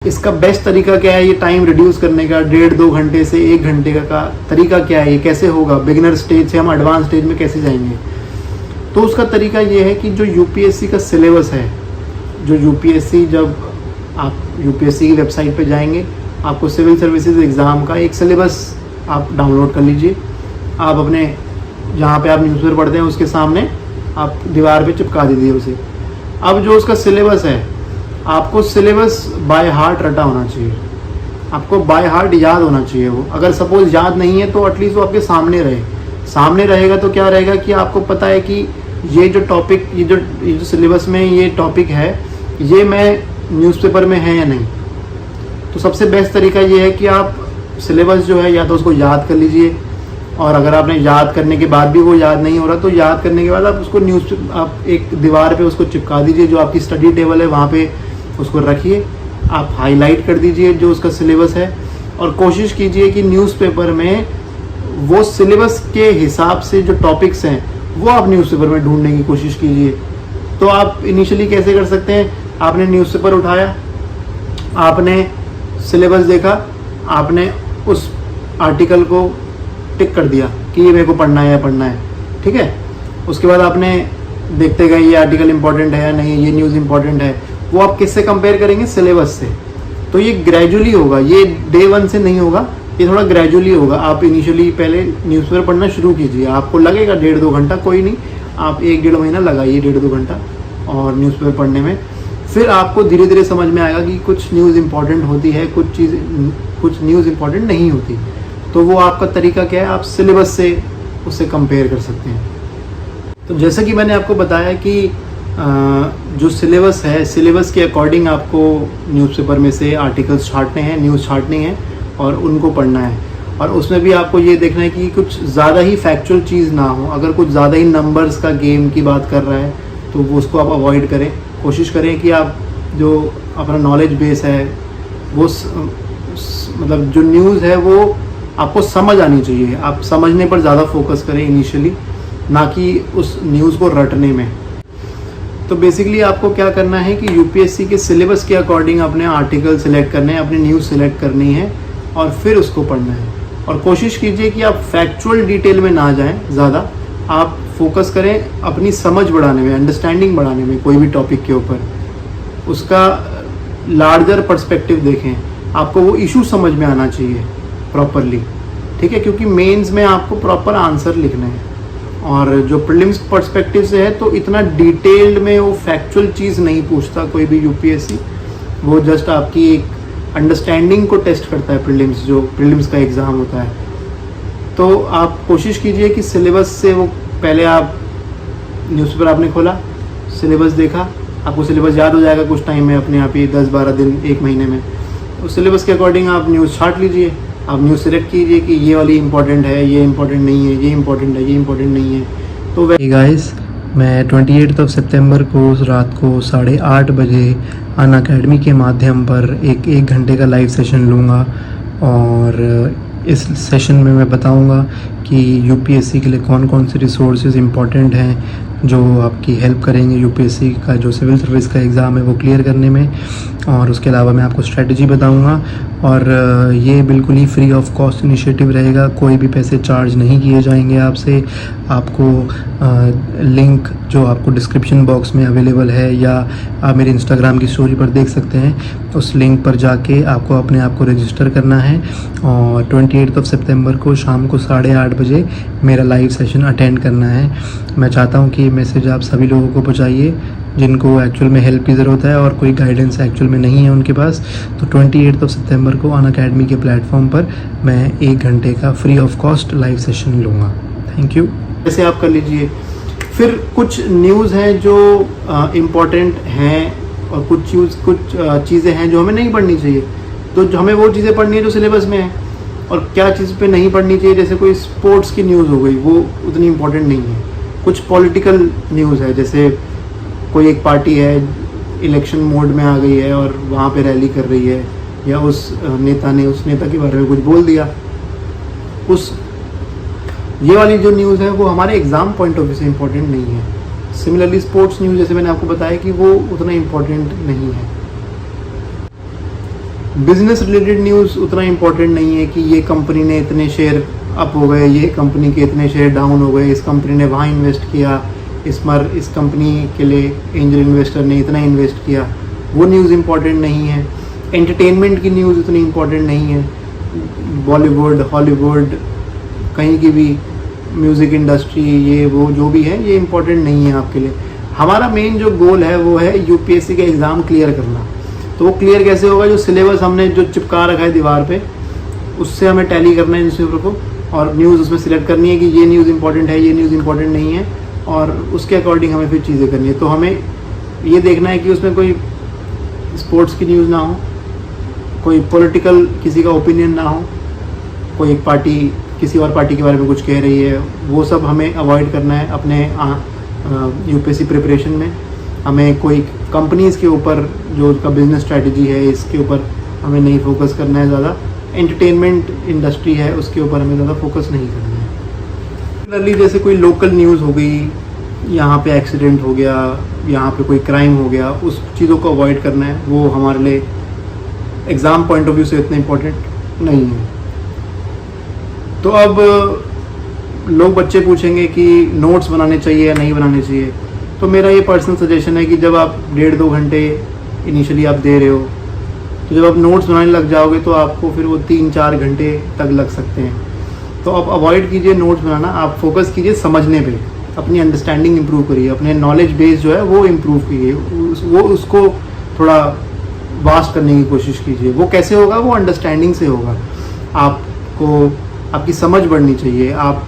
इसका बेस्ट तरीका क्या है, ये टाइम रिड्यूस करने का 1.5-2 घंटे से 1 घंटे का तरीका क्या है, ये कैसे होगा, बिगिनर स्टेज से हम एडवांस स्टेज में कैसे जाएंगे। तो उसका तरीका ये है कि जो यूपीएससी का सिलेबस है, जो यूपीएससी, जब आप यूपीएससी की वेबसाइट पे जाएंगे आपको सिविल सर्विसेज एग्ज़ाम का एक सिलेबस आप डाउनलोड कर लीजिए। आप अपने जहाँ पे आप न्यूज़पेपर पढ़ते हैं उसके सामने आप दीवार पे चिपका दीजिए उसे। अब जो उसका सिलेबस है, आपको सिलेबस बाय हार्ट रटा होना चाहिए, आपको बाय हार्ट याद होना चाहिए वो। अगर सपोज याद नहीं है तो एटलीस्ट वो आपके सामने रहे। सामने रहेगा तो क्या रहेगा कि आपको पता है कि ये जो टॉपिक, ये जो सिलेबस में ये टॉपिक है, ये मैं न्यूज़पेपर में है या नहीं। तो सबसे बेस्ट तरीका ये है कि आप सिलेबस जो है या तो उसको याद कर लीजिए, और अगर आपने याद करने के बाद भी वो याद नहीं हो रहा तो याद करने के बाद आप उसको आप एक दीवार पे उसको चिपका दीजिए, जो आपकी स्टडी टेबल है वहाँ पे उसको रखिए। आप हाईलाइट कर दीजिए जो उसका सिलेबस है, और कोशिश कीजिए कि न्यूज़पेपर में वो सिलेबस के हिसाब से जो टॉपिक्स हैं वो आप न्यूज़पेपर में ढूंढने की कोशिश कीजिए। तो आप इनिशियली कैसे कर सकते हैं, आपने न्यूज़पेपर उठाया, आपने सिलेबस देखा, आपने उस आर्टिकल को टिक कर दिया कि ये मेरे को पढ़ना है या पढ़ना है, ठीक है। उसके बाद आपने देखते गए ये आर्टिकल इंपॉर्टेंट है या नहीं, ये न्यूज़ इंपॉर्टेंट है। वो आप किससे कंपेयर करेंगे, सिलेबस से। तो ये ग्रेजुअली होगा, ये डे 1 से नहीं होगा, ये थोड़ा ग्रेजुअली होगा। आप इनिशियली पहले न्यूज़पेपर पढ़ना शुरू कीजिए, आपको लगेगा 1.5-2 घंटा, कोई नहीं, आप 1-1.5 महीना लगाइए 1.5-2 घंटा और न्यूज़पेपर पढ़ने में। फिर आपको धीरे धीरे समझ में आएगा कि कुछ न्यूज़ इंपॉर्टेंट होती है, कुछ न्यूज़ इंपॉर्टेंट नहीं होती। तो वो आपका तरीका क्या है, आप सिलेबस से उससे कंपेयर कर सकते हैं। तो जैसा कि मैंने आपको बताया कि जो सिलेबस है, सिलेबस के अकॉर्डिंग आपको न्यूज़पेपर में से आर्टिकल्स छांटने हैं, न्यूज़ छांटनी है और उनको पढ़ना है। और उसमें भी आपको ये देखना है कि कुछ ज़्यादा ही फैक्चुअल चीज़ ना हो। अगर कुछ ज़्यादा ही नंबर्स का गेम की बात कर रहा है तो वो उसको आप अवॉइड करें। कोशिश करें कि आप जो अपना नॉलेज बेस है वो मतलब जो न्यूज़ है वो आपको समझ आनी चाहिए। आप समझने पर ज़्यादा फोकस करें इनिशियली, ना कि उस न्यूज़ को रटने में। तो बेसिकली आपको क्या करना है कि यूपीएससी के सिलेबस के अकॉर्डिंग अपने आर्टिकल सेलेक्ट करने हैं, अपनी न्यूज़ सेलेक्ट करनी है और फिर उसको पढ़ना है। और कोशिश कीजिए कि आप फैक्चुअल डिटेल में ना जाएं ज़्यादा, आप फोकस करें अपनी समझ बढ़ाने में, अंडरस्टैंडिंग बढ़ाने में। कोई भी टॉपिक के ऊपर उसका लार्जर पर्सपेक्टिव देखें, आपको वो इशू समझ में आना चाहिए प्रॉपरली, ठीक है। क्योंकि मेंस में आपको प्रॉपर आंसर लिखने हैं, और जो प्रीलिम्स पर्सपेक्टिव से है तो इतना डिटेल्ड में वो फैक्चुअल चीज़ नहीं पूछता कोई भी यूपीएससी। वो जस्ट आपकी एक अंडरस्टैंडिंग को टेस्ट करता है प्रीलिम्स, जो प्रीलिम्स का एग्ज़ाम होता है। तो आप कोशिश कीजिए कि सिलेबस से वो पहले आप न्यूज़पेपर आपने खोला, सिलेबस देखा, आपको सिलेबस याद हो जाएगा कुछ टाइम में अपने आप ही, 10-12 दिन 1 महीने में। उस सिलेबस के अकॉर्डिंग आप न्यूज़ छांट लीजिए, आप न्यूज़ सेलेक्ट कीजिए कि ये वाली इंपॉर्टेंट है, ये इंपॉर्टेंट नहीं है, ये इंपॉर्टेंट है, ये इंपॉर्टेंट नहीं है। तो गाइस, मैं 28 सितंबर को रात को 8:30 बजे अनअकैडमी के माध्यम पर एक घंटे का लाइव सेशन लूँगा, और इस सेशन में मैं बताऊँगा कि यूपीएससी के लिए कौन कौन से रिसोर्सेज इंपॉर्टेंट हैं जो आपकी हेल्प करेंगे यूपीएससी का जो सिविल सर्विस का एग्ज़ाम है वो क्लियर करने में। और उसके अलावा मैं आपको स्ट्रेटजी बताऊंगा, और ये बिल्कुल ही फ्री ऑफ कॉस्ट इनिशिएटिव रहेगा, कोई भी पैसे चार्ज नहीं किए जाएंगे आपसे। आपको लिंक जो आपको डिस्क्रिप्शन बॉक्स में अवेलेबल है, या आप मेरे इंस्टाग्राम की स्टोरी पर देख सकते हैं, उस लिंक पर जाके आपको अपने आप को रजिस्टर करना है। और 28 सितंबर को शाम को 8:30 बजे मेरा लाइव सेशन अटेंड करना है। मैं चाहता हूँ कि ये मैसेज आप सभी लोगों को पहुँचाइए जिनको एक्चुअल में हेल्प की ज़रूरत है और कोई गाइडेंस एक्चुअल में नहीं है उनके पास। तो 28 सितंबर को अनअकैडमी के प्लेटफॉर्म पर मैं 1 घंटे का free of cost live session लूँगा। Thank you. ऐसे आप कर लीजिए। फिर कुछ न्यूज़ हैं जो इम्पॉर्टेंट हैं, और कुछ चीज़ें हैं जो हमें नहीं पढ़नी चाहिए। तो हमें वो चीज़ें पढ़नी है जो सिलेबस में है, और क्या चीज़ पे नहीं पढ़नी चाहिए, जैसे कोई स्पोर्ट्स की न्यूज़ हो गई, वो उतनी इम्पोर्टेंट नहीं है। कुछ पॉलिटिकल न्यूज़ है, जैसे कोई एक पार्टी है इलेक्शन मोड में आ गई है और वहाँ पे रैली कर रही है, या उस नेता ने उस नेता के बारे में कुछ बोल दिया, ये वाली जो न्यूज़ है वो हमारे एग्ज़ाम पॉइंट ऑफ व्यू से इम्पोर्टेंट नहीं है। सिमिलरली स्पोर्ट्स न्यूज़ जैसे मैंने आपको बताया कि वो उतना इम्पोर्टेंट नहीं है। बिजनेस रिलेटेड न्यूज़ उतना इम्पोर्टेंट नहीं है कि ये कंपनी ने इतने शेयर अप हो गए, ये कंपनी के इतने शेयर डाउन हो गए, इस कंपनी ने वहाँ इन्वेस्ट किया, इस कंपनी के लिए एंजल इन्वेस्टर ने इतना इन्वेस्ट किया, वो न्यूज़ इम्पोर्टेंट नहीं है। एंटरटेनमेंट की न्यूज़ उतनी इम्पोर्टेंट नहीं है। बॉलीवुड, हॉलीवुड, कहीं की भी म्यूज़िक इंडस्ट्री, ये वो जो भी है, ये इम्पोर्टेंट नहीं है आपके लिए। हमारा मेन जो गोल है वो है यूपीएससी का एग्ज़ाम क्लियर करना। तो वो क्लियर कैसे होगा? जो सिलेबस हमने जो चिपका रखा है दीवार पे, उससे हमें टैली करना है न्यूज़पेपर को, और न्यूज़ उसमें सिलेक्ट करनी है कि ये न्यूज़ इंपॉर्टेंट है, ये न्यूज़ इंपॉर्टेंट नहीं है, और उसके अकॉर्डिंग हमें फिर चीज़ें करनी है। तो हमें ये देखना है कि उसमें कोई स्पोर्ट्स की न्यूज़ ना हो, कोई पॉलिटिकल किसी का ओपिनियन ना हो, कोई एक पार्टी किसी और पार्टी के बारे में कुछ कह रही है, वो सब हमें अवॉइड करना है अपने यूपीएससी प्रिपरेशन में। हमें कोई कंपनीज़ के ऊपर जो उसका बिजनेस स्ट्रेटजी है, इसके ऊपर हमें नहीं फोकस करना है ज़्यादा। एंटरटेनमेंट इंडस्ट्री है, उसके ऊपर हमें ज़्यादा फोकस नहीं करना है। पर्टिकुलरली जैसे कोई लोकल न्यूज़ हो गई, यहाँ पे एक्सीडेंट हो गया, यहाँ पे कोई क्राइम हो गया, उस चीज़ों को अवॉइड करना है। वो हमारे लिए एग्ज़ाम पॉइंट ऑफ व्यू से इतना इम्पोर्टेंट नहीं है। तो अब लोग बच्चे पूछेंगे कि नोट्स बनाने चाहिए या नहीं बनाने चाहिए। तो मेरा ये पर्सनल सजेशन है कि जब आप 1.5-2 घंटे इनिशियली आप दे रहे हो, तो जब आप नोट्स बनाने लग जाओगे तो आपको फिर वो 3-4 घंटे तक लग सकते हैं। तो आप अवॉइड कीजिए नोट्स बनाना, आप फोकस कीजिए समझने पे, अपनी अंडरस्टैंडिंग इम्प्रूव करिए, अपने नॉलेज बेस जो है वो इम्प्रूव कीजिए, वो उसको थोड़ा वास्ट करने की कोशिश कीजिए। वो कैसे होगा? वो अंडरस्टैंडिंग से होगा। आपको आपकी समझ बढ़नी चाहिए। आप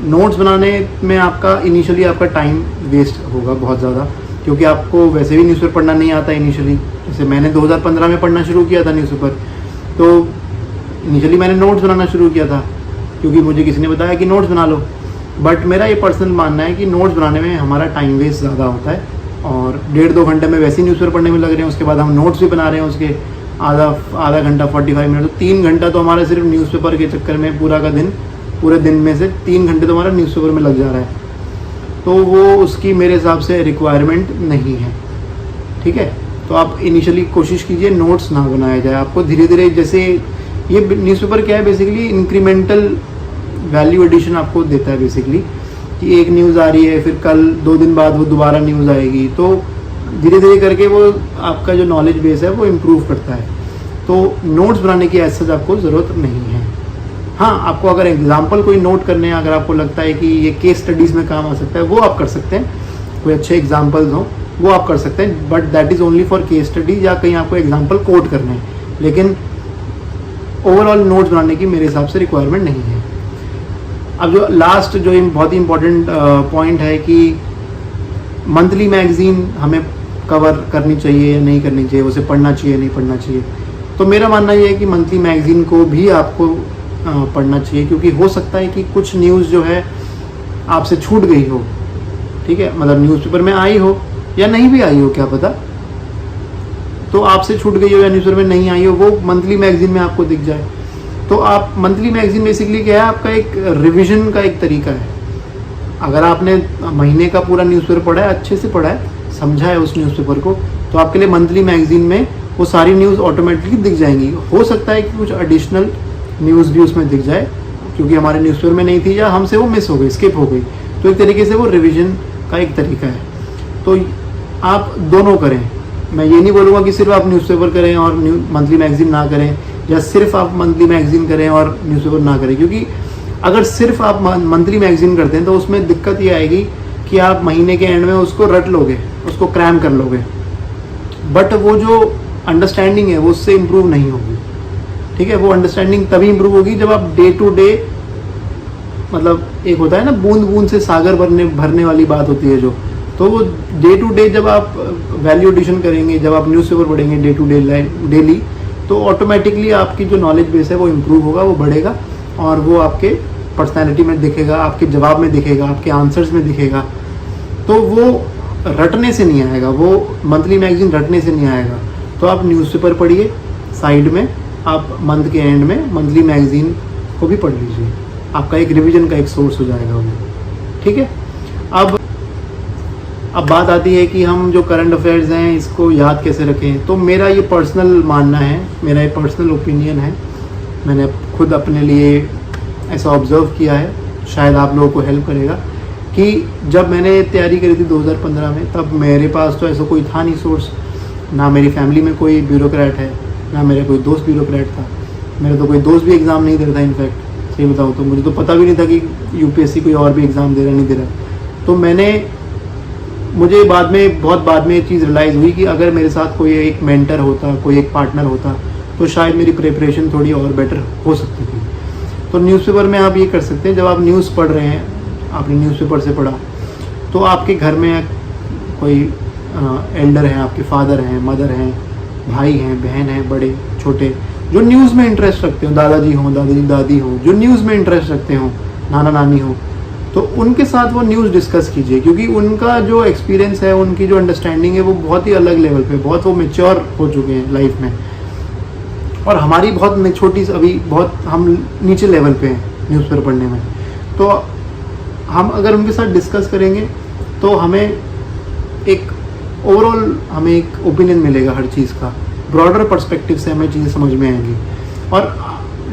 नोट्स बनाने में आपका इनिशियली आपका टाइम वेस्ट होगा बहुत ज़्यादा, क्योंकि आपको वैसे भी न्यूज़पेपर पढ़ना नहीं आता इनिशियली। जैसे मैंने 2015 में पढ़ना शुरू किया था न्यूज़पेपर, तो इनिशियली मैंने नोट्स बनाना शुरू किया था क्योंकि मुझे किसी ने बताया कि नोट्स बना लो। बट मेरा ये पर्सनल मानना है कि नोट्स बनाने में हमारा टाइम वेस्ट ज़्यादा होता है, और 1.5-2 घंटे में वैसे ही न्यूज़पेपर पढ़ने में लग रहे हैं, उसके बाद हम नोट्स भी बना रहे हैं उसके आधा घंटा 45 मिनट, तो 3 घंटा तो हमारा सिर्फ न्यूज़पेपर के चक्कर में पूरे दिन में से 3 घंटे तो हमारा न्यूज़पेपर में लग जा रहा है। तो वो उसकी मेरे हिसाब से रिक्वायरमेंट नहीं है। ठीक है, तो आप इनिशियली कोशिश कीजिए नोट्स ना बनाया जाए। आपको धीरे धीरे, जैसे ये न्यूज़पेपर क्या है बेसिकली, इंक्रीमेंटल वैल्यू एडिशन आपको देता है बेसिकली, कि एक न्यूज़ आ रही है, फिर कल 2 दिन बाद वो दोबारा न्यूज़ आएगी, तो धीरे धीरे करके वो आपका जो नॉलेज बेस है वो इम्प्रूव करता है। तो नोट्स बनाने की ऐसा आपको ज़रूरत नहीं है। हाँ, आपको अगर एग्जाम्पल कोई नोट करने हैं, अगर आपको लगता है कि ये केस स्टडीज़ में काम आ सकता है, वो आप कर सकते हैं। कोई अच्छे एग्जाम्पल्स हों वो आप कर सकते हैं, but that is only for case studies, या कहीं आपको एग्जाम्पल कोट करने हैं। लेकिन ओवरऑल नोट्स बनाने की मेरे हिसाब से रिक्वायरमेंट नहीं है। अब जो लास्ट जो बहुत ही इंपॉर्टेंट पॉइंट है कि मंथली मैगज़ीन हमें कवर करनी चाहिए या नहीं करनी चाहिए, उसे पढ़ना चाहिए नहीं पढ़ना चाहिए। तो मेरा मानना ये है कि मंथली मैगज़ीन को भी आपको पढ़ना चाहिए, क्योंकि हो सकता है कि कुछ न्यूज़ जो है आपसे छूट गई हो। ठीक है, मतलब न्यूज़पेपर में आई हो या नहीं भी आई हो, क्या पता, तो आपसे छूट गई हो या न्यूज़पेपर में नहीं आई हो, वो मंथली मैगज़ीन में आपको दिख जाए। तो आप मंथली मैगज़ीन बेसिकली क्या है, आपका एक रिवीजन का एक तरीका है। अगर आपने महीने का पूरा न्यूज़पेपर पढ़ा है, अच्छे से पढ़ा है, समझा है उस न्यूज़पेपर को, तो आपके लिए मंथली मैगज़ीन में वो सारी न्यूज़ ऑटोमेटिकली दिख जाएंगी। हो सकता है कि कुछ एडिशनल न्यूज़ भी उसमें दिख जाए, क्योंकि हमारे न्यूज़पेपर में नहीं थी या हमसे वो मिस हो गई, स्किप हो गई। तो एक तरीके से वो रिवीजन का एक तरीका है। तो आप दोनों करें। मैं ये नहीं बोलूँगा कि सिर्फ आप न्यूज़पेपर करें और मंथली मैगज़ीन ना करें, या सिर्फ आप मंथली मैगज़ीन करें और न्यूज़पेपर ना करें, क्योंकि अगर सिर्फ आप मंथली मैगज़ीन करते हैं तो उसमें दिक्कत ये आएगी कि आप महीने के एंड में उसको रट लोगे, उसको क्रैम कर लोगे, बट वो जो अंडरस्टैंडिंग है वो उससे इम्प्रूव नहीं होगी। ठीक है, वो अंडरस्टैंडिंग तभी इम्प्रूव होगी जब आप डे टू डे, मतलब एक होता है ना बूंद बूंद से सागर भरने वाली बात होती है जो, तो वो डे टू डे जब आप वैल्यू एडिशन करेंगे, जब आप न्यूज़पेपर पढ़ेंगे डे टू डे डेली, तो ऑटोमेटिकली आपकी जो नॉलेज बेस है वो इम्प्रूव होगा, वो बढ़ेगा, और वो आपके पर्सनैलिटी में दिखेगा, आपके जवाब में दिखेगा, आपके आंसर्स में दिखेगा। तो वो रटने से नहीं आएगा, वो मंथली मैगज़ीन रटने से नहीं आएगा। तो आप न्यूज़पेपर पढ़िए, साइड में आप मंथ के एंड में मंथली मैगज़ीन को भी पढ़ लीजिए, आपका एक रिवीजन का एक सोर्स हो जाएगा वो। ठीक है, अब बात आती है कि हम जो करंट अफेयर्स हैं इसको याद कैसे रखें। तो मेरा ये पर्सनल मानना है, मेरा ये पर्सनल ओपिनियन है, मैंने खुद अपने लिए ऐसा ऑब्ज़र्व किया है, शायद आप लोगों को हेल्प करेगा, कि जब मैंने तैयारी करी थी 2015 में, तब मेरे पास तो ऐसा कोई था नहीं सोर्स, ना मेरी फैमिली में कोई ब्यूरोक्रेट है, ना मेरा कोई दोस्त ब्यूरोक्रेट था, मेरा तो कोई दोस्त भी एग्ज़ाम नहीं दे रहा था। इनफैक्ट सही बताऊँ तो मुझे तो पता भी नहीं था कि यूपीएससी कोई और भी एग्ज़ाम दे रहा नहीं दे रहा। तो मुझे बहुत बाद में ये चीज़ रियलाइज़ हुई कि अगर मेरे साथ कोई एक मेंटर होता, कोई एक पार्टनर होता, तो शायद मेरी प्रिपरेशन थोड़ी और बेटर हो सकती थी। तो न्यूज़पेपर में आप ये कर सकते हैं, जब आप न्यूज़ पढ़ रहे हैं, आपने न्यूज़पेपर से पढ़ा, तो आपके घर में कोई एल्डर हैं, आपके फादर हैं, मदर हैं, भाई हैं, बहन हैं, बड़े छोटे, जो न्यूज़ में इंटरेस्ट रखते हो, दादाजी हों, दादी हों, जो न्यूज़ में इंटरेस्ट रखते हों, नाना नानी हो, तो उनके साथ वो न्यूज़ डिस्कस कीजिए, क्योंकि उनका जो एक्सपीरियंस है, उनकी जो अंडरस्टैंडिंग है, वो बहुत ही अलग लेवल पे, बहुत वो मैच्योर हो चुके हैं लाइफ में, और हमारी बहुत छोटी, अभी बहुत हम नीचे लेवल पे हैं न्यूज़पेपर पढ़ने में। तो हम अगर उनके साथ डिस्कस करेंगे तो हमें एक ओवरऑल हमें एक ओपिनियन मिलेगा हर चीज़ का, ब्रॉडर पर्सपेक्टिव से हमें चीज़ें समझ में आएंगी। और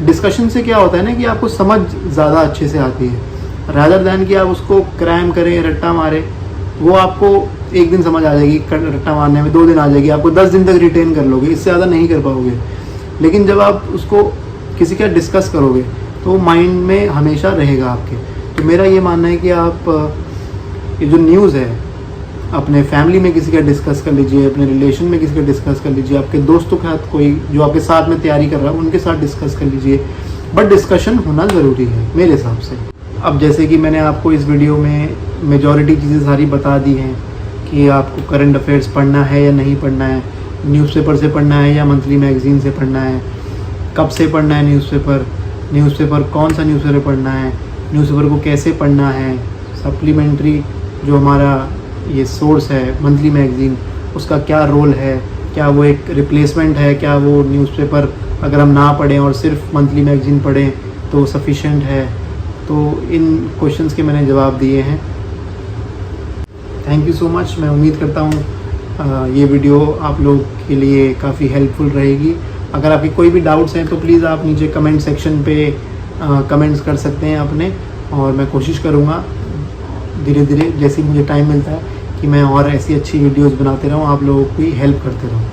डिस्कशन से क्या होता है ना कि आपको समझ ज़्यादा अच्छे से आती है, रादर दैन कि आप उसको क्रैम करें, रट्टा मारें। वो आपको एक दिन समझ आ जाएगी, रट्टा मारने में 2 दिन आ जाएगी, आपको 10 दिन तक रिटेन कर लोगे, इससे ज़्यादा नहीं कर पाओगे। लेकिन जब आप उसको किसी का डिस्कस करोगे तो माइंड में हमेशा रहेगा आपके। तो मेरा ये मानना है कि आप ये जो न्यूज़ है अपने फैमिली में किसी का डिस्कस कर लीजिए, अपने रिलेशन में किसी का डिस्कस कर लीजिए, आपके दोस्तों के साथ कोई जो आपके साथ में तैयारी कर रहा है उनके साथ डिस्कस कर लीजिए, बट डिस्कशन होना ज़रूरी है मेरे हिसाब से। अब जैसे कि मैंने आपको इस वीडियो में मेजॉरिटी चीज़ें सारी बता दी हैं कि आपको करंट अफेयर्स पढ़ना है या नहीं पढ़ना है, न्यूज़पेपर से पढ़ना है या मंथली मैगजीन से पढ़ना है, कब से पढ़ना है न्यूज़पेपर कौन सा न्यूज़पेपर पढ़ना है, न्यूज़पेपर को कैसे पढ़ना है, सप्लीमेंट्री जो हमारा ये सोर्स है मंथली मैगज़ीन, उसका क्या रोल है, क्या वो एक रिप्लेसमेंट है, क्या वो न्यूज़पेपर अगर हम ना पढ़ें और सिर्फ मंथली मैगज़ीन पढ़ें तो सफिशेंट है। तो इन क्वेश्चंस के मैंने जवाब दिए हैं। Thank you so much. मैं उम्मीद करता हूँ ये वीडियो आप लोग के लिए काफ़ी हेल्पफुल रहेगी। अगर आपके कोई भी डाउट्स हैं तो प्लीज़ आप नीचे कमेंट सेक्शन पे कमेंट्स कर सकते हैं अपने, और मैं कोशिश करूँगा धीरे धीरे जैसे ही मुझे टाइम मिलता है कि मैं और ऐसी अच्छी वीडियोस बनाते रहूँ, आप लोगों की हेल्प करते रहूँ।